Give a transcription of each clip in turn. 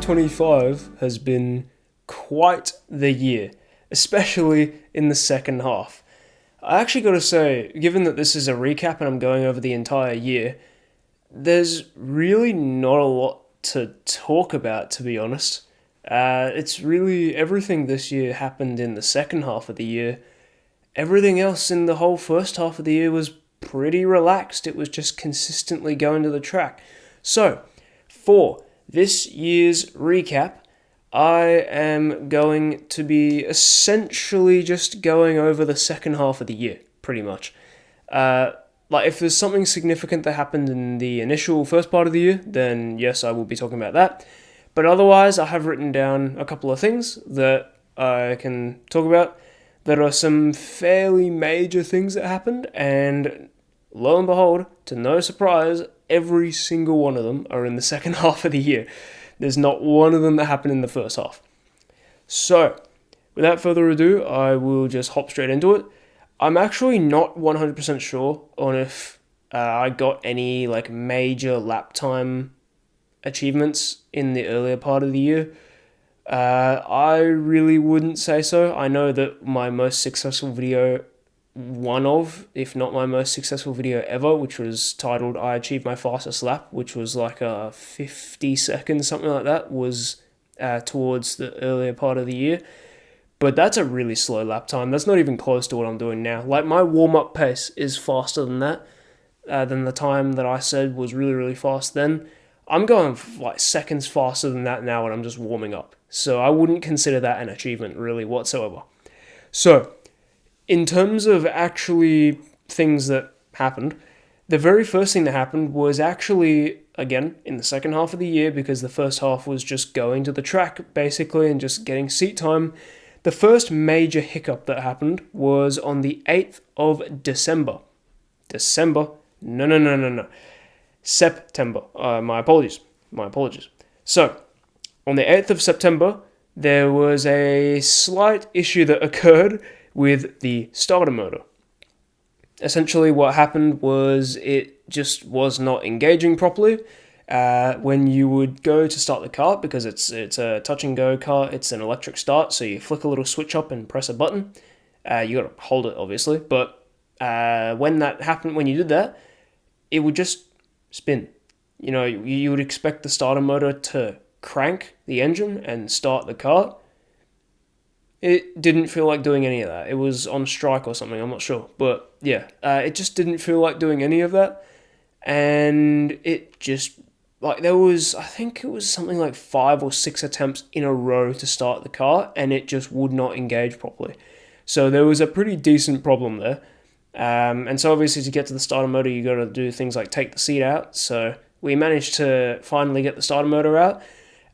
2025 has been quite the year, especially in the second half. I actually got to say, given that this is a recap and I'm going over the entire year, there's really not a lot to talk about, to be honest. It's really everything this year happened in the second half of the year. Everything else in the whole first half of the year was pretty relaxed. It was just consistently going to the track. So, for this year's recap, I am going to be essentially just going over the second half of the year, pretty much. If there's something significant that happened in the initial first part of the year, then yes, I will be talking about that. But otherwise, I have written down a couple of things that I can talk about that are some fairly major things that happened, and lo and behold, to no surprise, every single one of them are in the second half of the year. There's not one of them that happened in the first half. So, without further ado, I will just hop straight into it. I'm actually not 100% sure on if I got any major lap time achievements in the earlier part of the year. I really wouldn't say so. I know that my most successful video, one of, if not my most successful video ever, which was titled I Achieved My Fastest Lap, which was like a 50 seconds, something like that, was towards the earlier part of the year. But that's a really slow lap time. That's not even close to what I'm doing now. Like, my warm-up pace is faster than that, than the time that I said was really, really fast then. I'm going seconds faster than that now when I'm just warming up. So I wouldn't consider that an achievement really whatsoever. So, in terms of actually things that happened, the very first thing that happened was actually, again, in the second half of the year, because the first half was just going to the track, basically, and just getting seat time. The first major hiccup that happened was on the 8th of December. No. September. My apologies. So, on the 8th of September, there was a slight issue that occurred with the starter motor. Essentially, what happened was it just was not engaging properly. When you would go to start the car, because it's a touch and go car, it's an electric start, so you flick a little switch up and press a button. You got to hold it, obviously, but when that happened, when you did that, it would just spin. You know, you would expect the starter motor to crank the engine and start the car. It didn't feel like doing any of that. It was on strike or something, I'm not sure. But yeah, it just didn't feel like doing any of that. And it just, there was, I think it was something like 5 or 6 attempts in a row to start the car, and it just would not engage properly. So there was a pretty decent problem there. And so obviously to get to the starter motor, you got to do things like take the seat out. So we managed to finally get the starter motor out.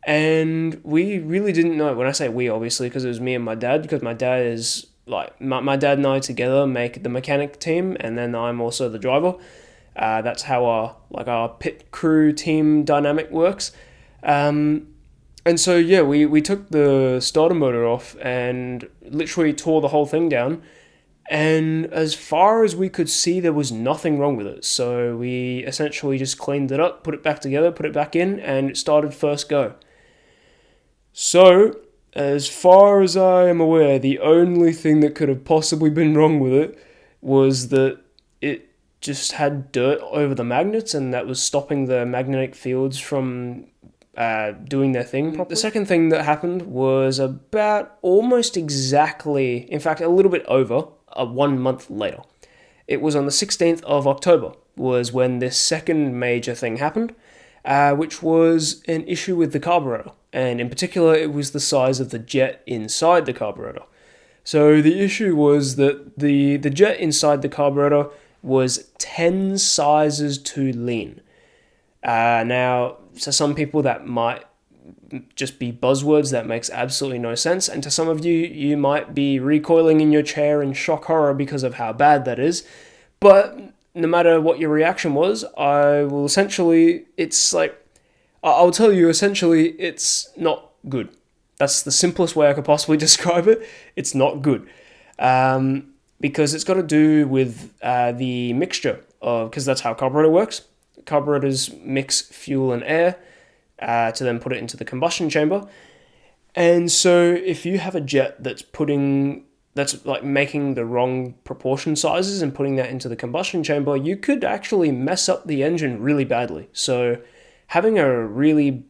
And we really didn't know. When I say we, obviously, because it was me and my dad, because my dad is, my dad and I together make the mechanic team, and then I'm also the driver. That's how our pit crew team dynamic works. And so, yeah, we took the starter motor off and literally tore the whole thing down. And as far as we could see, there was nothing wrong with it. So we essentially just cleaned it up, put it back together, put it back in, and it started first go. So, as far as I am aware, the only thing that could have possibly been wrong with it was that it just had dirt over the magnets, and that was stopping the magnetic fields from doing their thing properly. The second thing that happened was about almost exactly, in fact, a little bit over, 1 month later. It was on the 16th of October was when this second major thing happened, which was an issue with the carburetor. And in particular, it was the size of the jet inside the carburetor. So the issue was that the jet inside the carburetor was 10 sizes too lean. Now, to some people that might just be buzzwords that makes absolutely no sense, and to some of you, you might be recoiling in your chair in shock horror because of how bad that is. But no matter what your reaction was, I'll tell you, essentially, it's not good. That's the simplest way I could possibly describe it. It's not good. Because it's got to do with the mixture of, because that's how carburetor works. Carburetors mix fuel and air. to then put it into the combustion chamber. And so if you have a jet that's like making the wrong proportion sizes and putting that into the combustion chamber, you could actually mess up the engine really badly. So having a really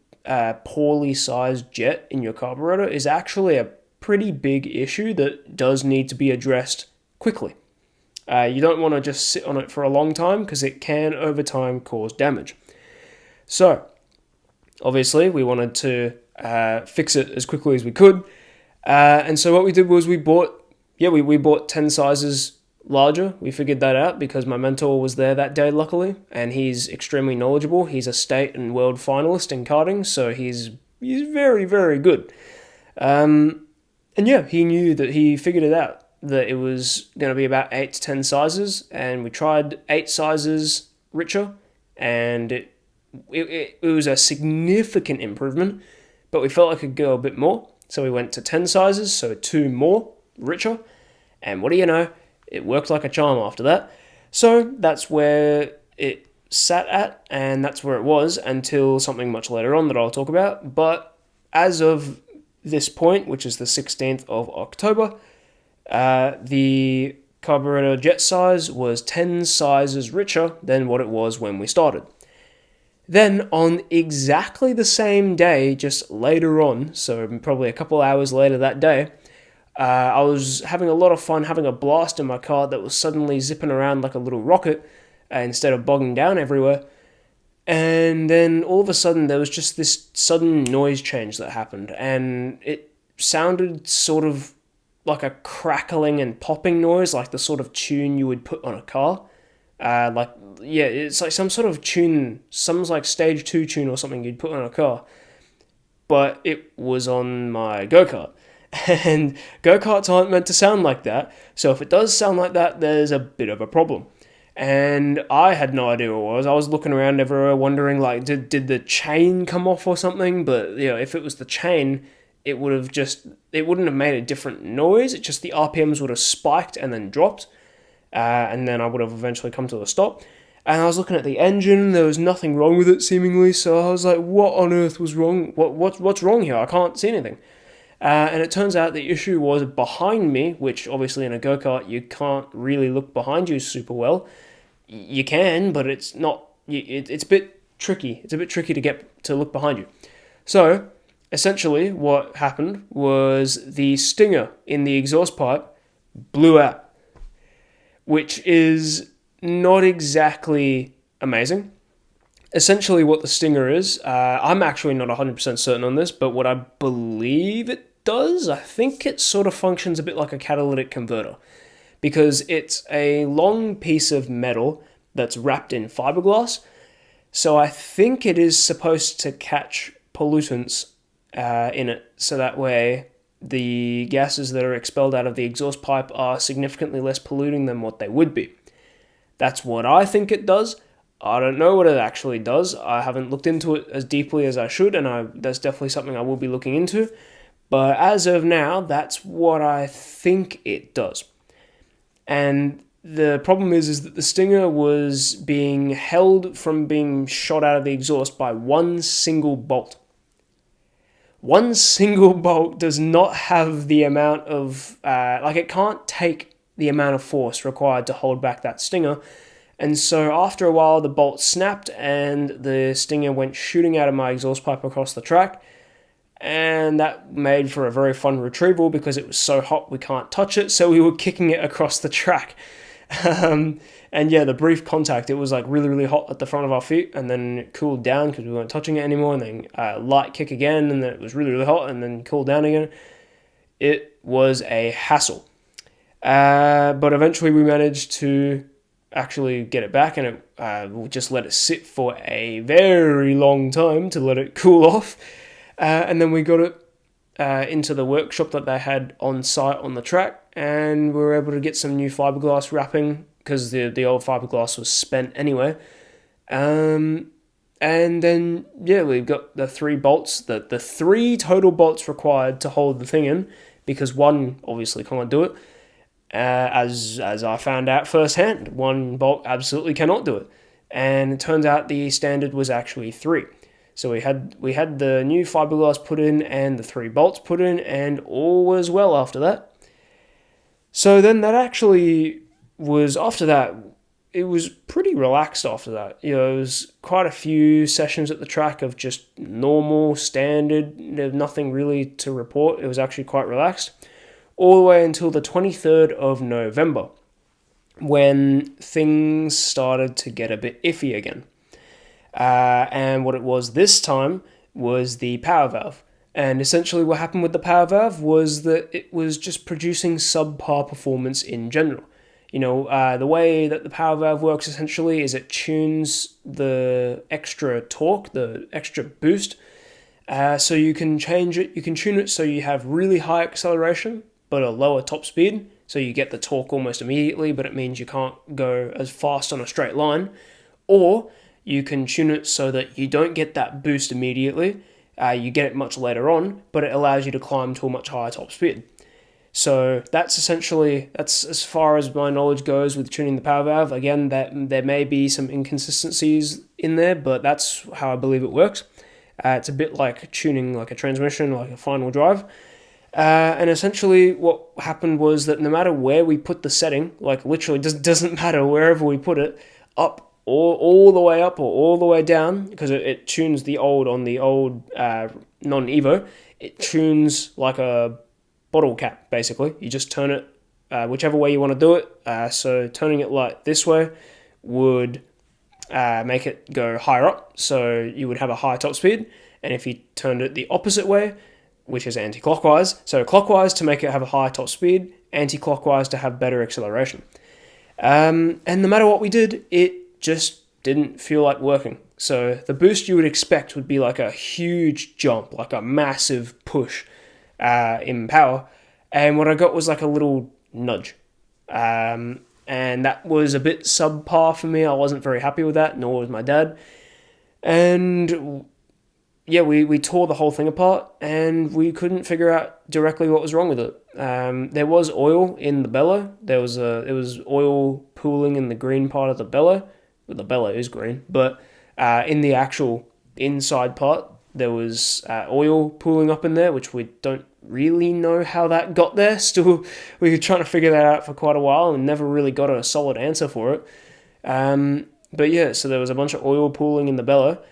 poorly sized jet in your carburetor is actually a pretty big issue that does need to be addressed quickly. You don't want to just sit on it for a long time because it can over time cause damage. So obviously we wanted to fix it as quickly as we could. And so what we did was we bought 10 sizes larger. We figured that out because my mentor was there that day, luckily, and he's extremely knowledgeable. He's a state and world finalist in karting, so he's very, very good. And yeah, he figured it out, that it was going to be about 8 to 10 sizes, and we tried 8 sizes richer, and it was a significant improvement, but we felt like it could go a bit more, so we went to 10 sizes, so 2 more richer, and what do you know, it worked like a charm after that. So that's where it sat at, and that's where it was until something much later on that I'll talk about. But as of this point, which is the 16th of October, the carburetor jet size was 10 sizes richer than what it was when we started. Then on exactly the same day, just later on, so probably a couple hours later that day, I was having a lot of fun, having a blast in my car that was suddenly zipping around like a little rocket instead of bogging down everywhere. And then all of a sudden there was just this sudden noise change that happened, and it sounded sort of like a crackling and popping noise, like the sort of tune you would put on a car. It's like some sort of tune, some like stage 2 tune or something you'd put on a car. But it was on my go-kart. And go-karts aren't meant to sound like that. So if it does sound like that, there's a bit of a problem. And I had no idea what it was. I was looking around everywhere wondering, like, did the chain come off or something? But, if it was the chain, it wouldn't have made a different noise. It just, the RPMs would have spiked and then dropped. And then I would have eventually come to a stop. And I was looking at the engine, there was nothing wrong with it seemingly, so I was like, what on earth was wrong? What's wrong here? I can't see anything. And it turns out the issue was behind me, which obviously in a go-kart you can't really look behind you super well. You can, but it's not. It's a bit tricky. It's a bit tricky to get to look behind you. So essentially, what happened was the stinger in the exhaust pipe blew out, which is not exactly amazing. Essentially, what the stinger is, I'm actually not 100% certain on this, but what I believe it does, I think it sort of functions a bit like a catalytic converter, because it's a long piece of metal that's wrapped in fiberglass. So I think it is supposed to catch pollutants in it, so that way the gases that are expelled out of the exhaust pipe are significantly less polluting than what they would be. That's what I think it does. I don't know what it actually does. I haven't looked into it as deeply as I should, and that's definitely something I will be looking into. But as of now, that's what I think it does. And the problem is that the stinger was being held from being shot out of the exhaust by one single bolt. One single bolt does not have the amount of, it can't take the amount of force required to hold back that stinger. And so after a while, the bolt snapped and the stinger went shooting out of my exhaust pipe across the track. And that made for a very fun retrieval because it was so hot we can't touch it. So we were kicking it across the track. And yeah, the brief contact, it was like really, really hot at the front of our feet, and then it cooled down because we weren't touching it anymore, and then light kick again, and then it was really, really hot, and then cooled down again. It was a hassle. But eventually we managed to actually get it back, and we'll just let it sit for a very long time to let it cool off. And then we got it into the workshop that they had on site on the track, and we were able to get some new fiberglass wrapping because the old fiberglass was spent anyway. And then, yeah, we've got the 3 bolts, the 3 total bolts required to hold the thing in, because one obviously can't do it. As I found out firsthand, one bolt absolutely cannot do it. And it turns out the standard was actually 3. So we had the new fiberglass put in and the 3 bolts put in, and all was well after that. So then that actually was, after that, it was pretty relaxed after that. You know, it was quite a few sessions at the track of just normal, standard, nothing really to report. It was actually quite relaxed. All the way until the 23rd of November, when things started to get a bit iffy again. And what it was this time was the power valve. And essentially what happened with the power valve was that it was just producing subpar performance in general. You know, the way that the power valve works essentially is it tunes the extra torque, the extra boost. So you can change it, you can tune it so you have really high acceleration, but a lower top speed. So you get the torque almost immediately, but it means you can't go as fast on a straight line. Or you can tune it so that you don't get that boost immediately. You get it much later on, but it allows you to climb to a much higher top speed. So that's as far as my knowledge goes with tuning the power valve. Again, there may be some inconsistencies in there, but that's how I believe it works. It's a bit like tuning like a transmission, like a final drive. And essentially what happened was that no matter where we put the setting, like literally doesn't matter wherever we put it, up or all the way up or all the way down, because it tunes on the old non-Evo, it tunes like a bottle cap, basically. You just turn it whichever way you want to do it. So turning it like this way would make it go higher up, so you would have a higher top speed. And if you turned it the opposite way, which is anti-clockwise, so clockwise to make it have a higher top speed, anti-clockwise to have better acceleration. And no matter what we did, it just didn't feel like working. So the boost you would expect would be like a huge jump, like a massive push in power. And what I got was like a little nudge. And that was a bit subpar for me. I wasn't very happy with that, nor was my dad. And yeah, we tore the whole thing apart, and we couldn't figure out directly what was wrong with it. There was oil in the bellow. It was oil pooling in the green part of the bellow. Well, the bellow is green, but in the actual inside part, there was oil pooling up in there, which we don't really know how that got there. Still, we were trying to figure that out for quite a while and never really got a solid answer for it. But yeah, so there was a bunch of oil pooling in the bellow.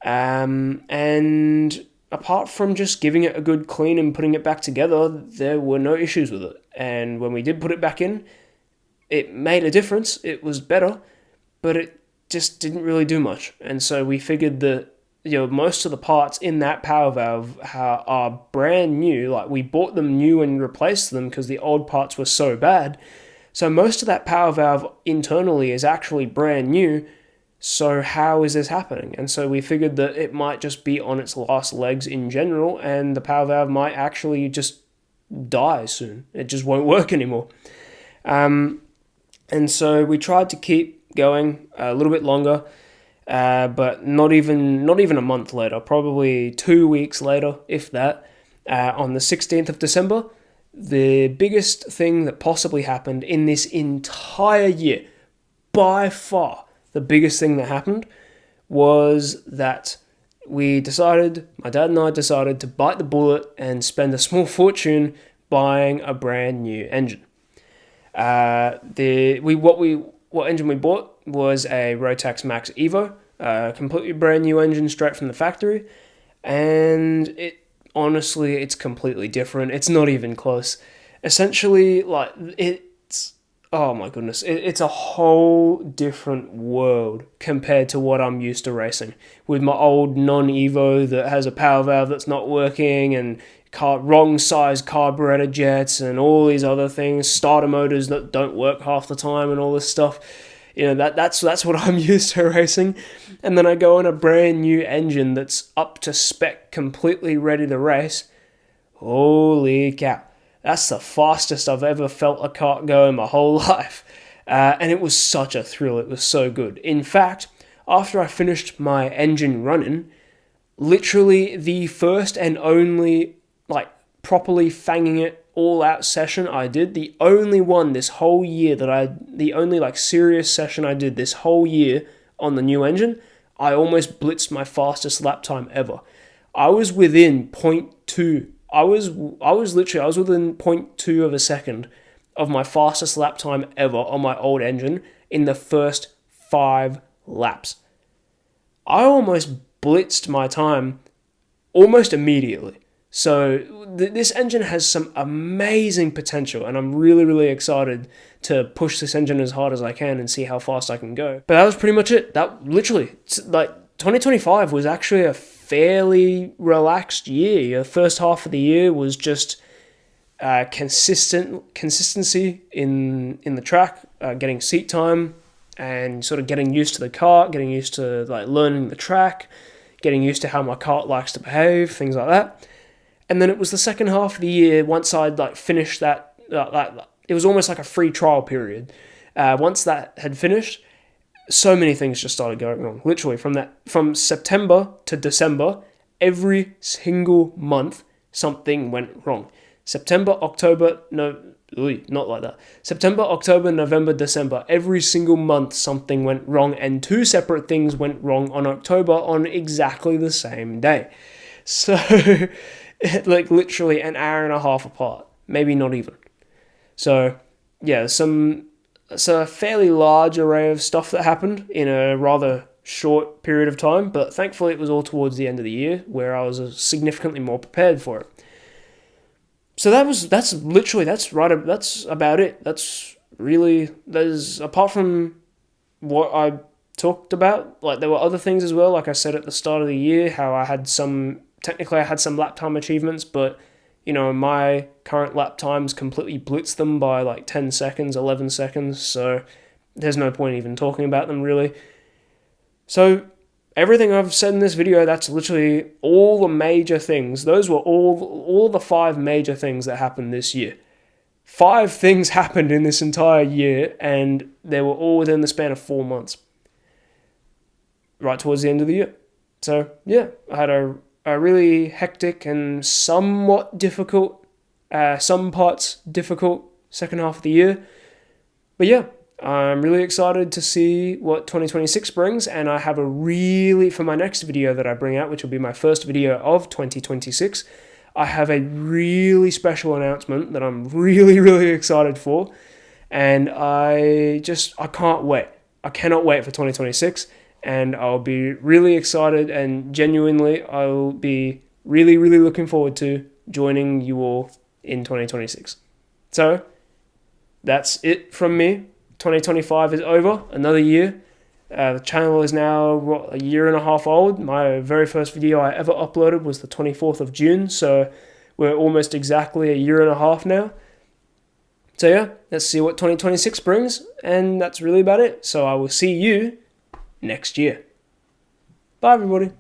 And apart from just giving it a good clean and putting it back together, there were no issues with it. And when we did put it back in, it made a difference. It was better, but it just didn't really do much. And so we figured that, you know, most of the parts in that power valve are brand new. Like, we bought them new and replaced them because the old parts were so bad. So most of that power valve internally is actually brand new. So how is this happening? And so we figured that it might just be on its last legs in general, and the power valve might actually just die soon. It just won't work anymore. And so we tried to keep going a little bit longer, but not even a month later, probably 2 weeks later, if that, on the 16th of December, the biggest thing that possibly happened in this entire year, by far, the biggest thing that happened was that my dad and I decided to bite the bullet and spend a small fortune buying a brand new engine. What engine we bought was a Rotax Max Evo, a completely brand new engine straight from the factory, and it's completely different. It's not even close. Essentially, like, oh my goodness, it's a whole different world compared to what I'm used to racing. With my old non-Evo that has a power valve that's not working, and wrong size carburetor jets, and all these other things, starter motors that don't work half the time, and all this stuff. You know, that's what I'm used to racing. And then I go on a brand new engine that's up to spec, completely ready to race. Holy cow. That's the fastest I've ever felt a kart go in my whole life. And it was such a thrill. It was so good. In fact, after I finished my engine running, literally the first and only, like, properly fanging it all out session I did, the only one this whole year the only, like, serious session I did this whole year on the new engine, I almost blitzed my fastest lap time ever. I was within 0.2. I was within 0.2 of a second of my fastest lap time ever on my old engine in the first 5 laps. I almost blitzed my time almost immediately. So this engine has some amazing potential, and I'm really, really excited to push this engine as hard as I can and see how fast I can go. But that was pretty much it. That literally, like, 2025 was actually a fairly relaxed year. The first half of the year was just consistency in the track, getting seat time, and sort of getting used to the kart, getting used to like learning the track, getting used to how my kart likes to behave, things like that. And then it was the second half of the year, once I'd like finished that, it was almost like a free trial period. Once that had finished, so many things just started going wrong. Literally from September to December, every single month something went wrong. September, October, September, October, November, December. Every single month something went wrong, and 2 separate things went wrong on October on exactly the same day. So, like literally an hour and a half apart, maybe not even. So, yeah, it's a fairly large array of stuff that happened in a rather short period of time, but thankfully it was all towards the end of the year where I was significantly more prepared for it. So that's about it. There's apart from what I talked about, like there were other things as well, like I said at the start of the year, how I had some lap time achievements, but you know, my current lap times completely blitzed them by like 10 seconds, 11 seconds, so there's no point even talking about them really. So everything I've said in this video, that's literally all the major things. Those were all the 5 major things that happened this year. 5 things happened in this entire year, and they were all within the span of 4 months. Right towards the end of the year. So, yeah, I had a really hectic and somewhat difficult, some parts difficult second half of the year. But yeah, I'm really excited to see what 2026 brings, and I have for my next video that I bring out, which will be my first video of 2026, I have a really special announcement that I'm really, really excited for, and I can't wait. I cannot wait for 2026, and I'll be really excited, and genuinely I'll be really, really looking forward to joining you all in 2026. So, that's it from me. 2025 is over, another year. The channel is now a year and a half old. My very first video I ever uploaded was the 24th of June, so we're almost exactly a year and a half now. So yeah, let's see what 2026 brings, and that's really about it. So I will see you next year. Bye everybody.